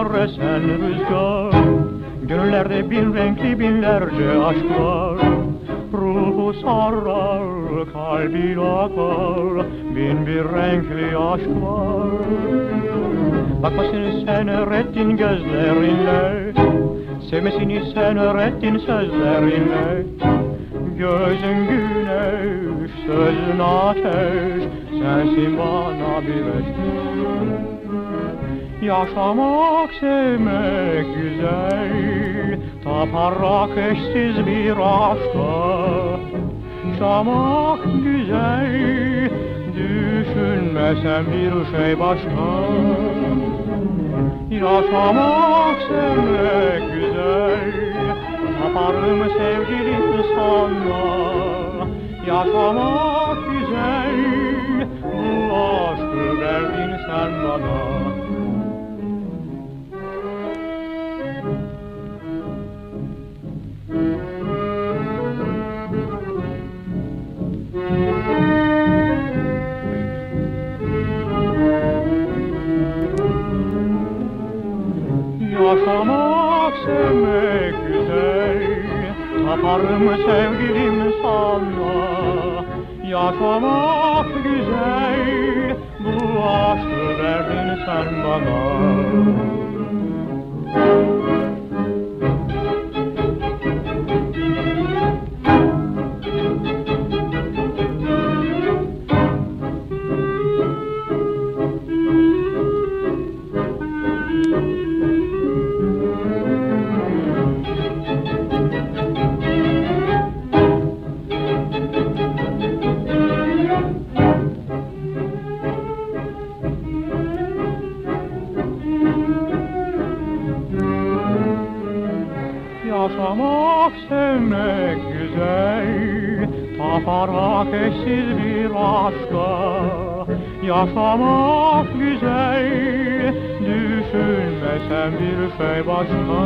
yar esen rüzgar. Gönüllerde bin renkli binlerce aşk var. Ruhu sarar, kalbi akar, bin bir renkli aşk var. Bakmasını sen öğrettin gözlerinle, sevmesini sen öğrettin sözlerinle. Gözün güneş, sözün ateş, sensin bana bir eş. Yaşamak, sevmek güzel, taparak eşsiz bir aşka. Yaşamak güzel, düşünmesem bir şey başka. Yaşamak, sevmek güzel, taparım sevgilim sana. Yaşamak güzel, bu aşkı verdin sen bana. Yaşamak, sevmek güzel, taparım sevgilim sana. Yaşamak güzel, bu aşkı verdin sen bana. Yaşamak, sevmek güzel, taparak eşsiz bir aşka. Yaşamak güzel, düşünmesem bir şey başka.